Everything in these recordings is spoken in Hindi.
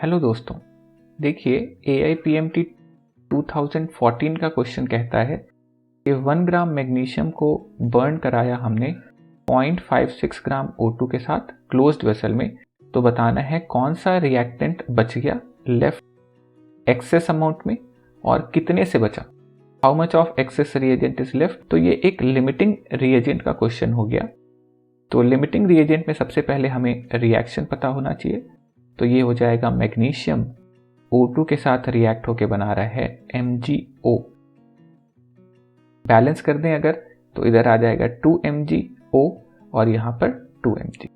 हेलो दोस्तों, देखिए AIPMT 2014 का क्वेश्चन कहता है कि 1 ग्राम मैग्नीशियम को बर्न कराया हमने 0.56 ग्राम O2 के साथ क्लोज्ड वेसल में, तो बताना है कौन सा रिएक्टेंट बच गया लेफ्ट एक्सेस अमाउंट में और कितने से बचा, how much of access reagent is left. तो ये एक लिमिटिंग रिएजेंट का क्वेश्चन हो गया। तो लिमिटिंग रिएजेंट में सबसे पहले हमें रिएक्शन पता होना चाहिए। तो ये हो जाएगा मैग्नीशियम O2 के साथ रिएक्ट होके बना रहा है MgO। बैलेंस कर दें अगर तो इधर आ जाएगा 2 MgO और यहां पर 2 Mg,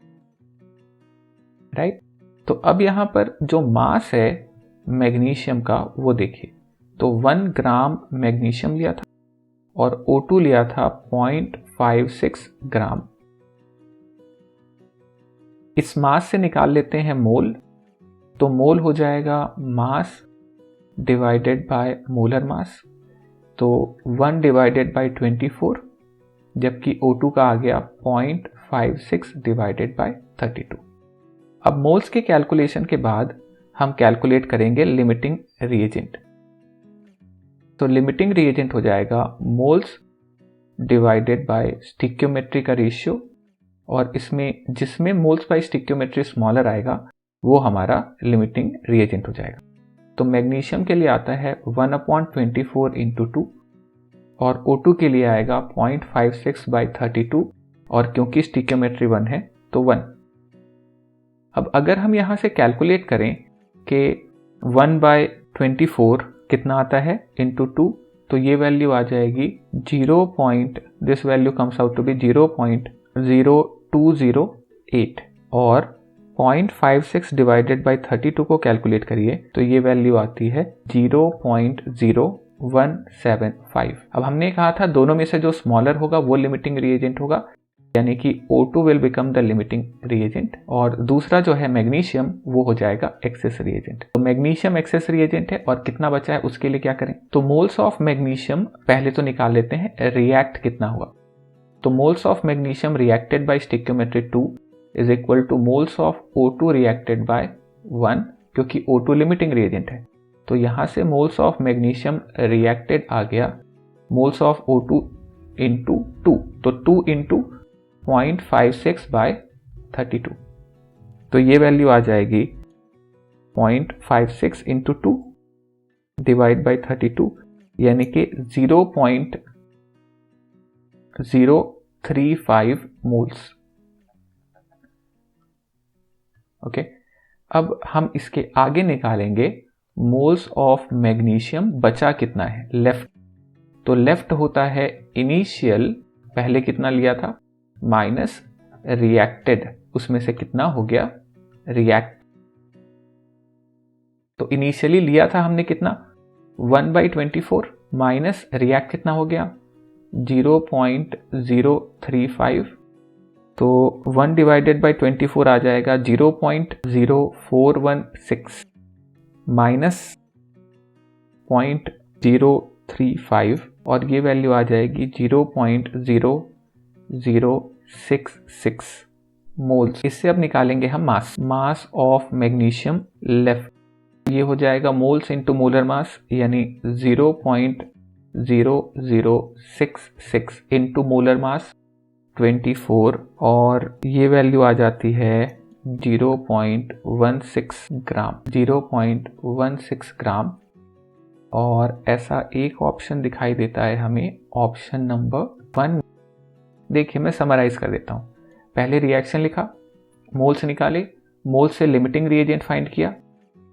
राइट। तो अब यहां पर जो मास है मैग्नीशियम का वो देखिए, तो 1 ग्राम मैग्नीशियम लिया था और O2 लिया था 0.56 ग्राम। इस मास से निकाल लेते हैं मोल, तो मोल हो जाएगा mass divided by molar mass, तो 1 डिवाइडेड बाय 24, जबकि O2 का आ गया 0.56 डिवाइडेड बाय 32। अब मोल्स के कैलकुलेशन के बाद हम कैलकुलेट करेंगे लिमिटिंग रिएजेंट। तो लिमिटिंग रिएजेंट हो जाएगा मोल्स डिवाइडेड बाय स्टिक्योमेट्री का रेशियो, और इसमें जिसमें मोल्स बाय स्टिक्योमेट्री स्मॉलर आएगा वो हमारा लिमिटिंग रिएजेंट हो जाएगा। तो मैग्नीशियम के लिए आता है 1/24 इंटू 2 और O2 के लिए आएगा 0.56/32, और क्योंकि स्टिक्योमेट्री 1 है तो 1। अब अगर हम यहां से कैलकुलेट करें कि 1/24 कितना आता है इंटू 2, तो ये वैल्यू आ जाएगी this value comes out to be 0.0208, और 0.56 डिवाइडेड बाई 32 को कैलकुलेट करिए तो ये वैल्यू आती है 0.0175। अब हमने कहा था दोनों में से जो स्मॉलर होगा वो लिमिटिंग रिएजेंट होगा, यानी कि O2 will become the limiting reagent, और दूसरा जो है मैग्नीशियम वो हो जाएगा एक्सेस रिएजेंट। तो मैग्नीशियम एक्सेस रिएजेंट है और कितना बचा है उसके लिए क्या करें, तो मोल्स ऑफ मैग्नीशियम पहले तो निकाल लेते हैं रिएक्ट कितना हुआ। तो moles of magnesium reacted by stoichiometry 2 is equal to moles of O2 reacted by 1, क्योंकि O2 लिमिटिंग रिएजेंट है। तो यहां से मोल्स ऑफ मैग्नीशियम रिएक्टेड आ गया मोल्स ऑफ O2 इंटू 2, तो 2 इंटू 0.56/32, तो ये वैल्यू आ जाएगी 0.56 इंटू 2 डिवाइड बाई 32, यानी कि 0.035 मोल्स। ओके, अब हम इसके आगे निकालेंगे मोल्स ऑफ मैग्नीशियम बचा कितना है लेफ्ट। तो लेफ्ट होता है इनिशियल, पहले कितना लिया था, माइनस रिएक्टेड, उसमें से कितना हो गया रिएक्ट। तो इनिशियली लिया था हमने कितना 1/24 माइनस रिएक्ट कितना हो गया 0.035, तो 1 डिवाइडेड बाई 24 आ जाएगा 0.0416 माइनस 0.035, और ये वैल्यू आ जाएगी 0.0066 मोल्स। इससे अब निकालेंगे हम मास ऑफ मैग्नीशियम लेफ्ट। ये हो जाएगा मोल्स इंटू मोलर मास, यानी 0.0066 इंटू मोलर मास 24, और ये वैल्यू आ जाती है 0.16 ग्राम। और ऐसा एक ऑप्शन दिखाई देता है हमें, ऑप्शन नंबर 1। देखिए मैं समराइज कर देता हूं। पहले रिएक्शन लिखा, मोल्स निकाले, मोल्स से लिमिटिंग रिएजेंट फाइंड किया,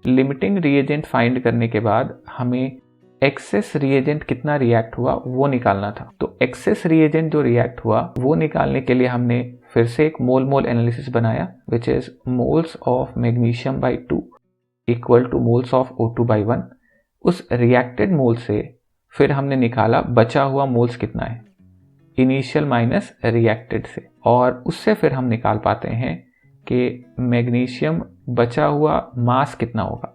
लिमिटिंग रिएजेंट फाइंड करने के बाद हमें एक्सेस रिएजेंट कितना रिएक्ट हुआ वो निकालना था। तो एक्सेस रिएजेंट जो रिएक्ट हुआ वो निकालने के लिए हमने फिर से एक मोल एनालिसिस बनाया, which is moles of magnesium by 2 equal two moles of O2 by 1। उस रिएक्टेड मोल से फिर हमने निकाला बचा हुआ मोल्स कितना है इनिशियल माइनस रिएक्टेड से, और उससे फिर हम निकाल पाते हैं कि मैग्नीशियम बचा हुआ मास कितना होगा।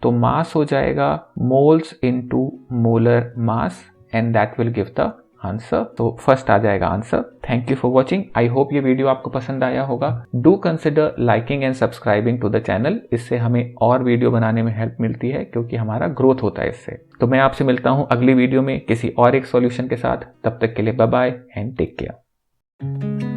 तो मास हो जाएगा moles into molar mass, and that will give the answer, तो फर्स्ट आ जाएगा answer. Thank you for watching. I hope ये वीडियो आपको पसंद आया होगा। Do consider liking and subscribing to the channel. इससे हमें और वीडियो बनाने में हेल्प मिलती है, क्योंकि हमारा ग्रोथ होता है इससे। तो मैं आपसे मिलता हूँ अगली वीडियो में किसी और एक सॉल्यूशन के साथ। तब तक के लिए bye bye and take care.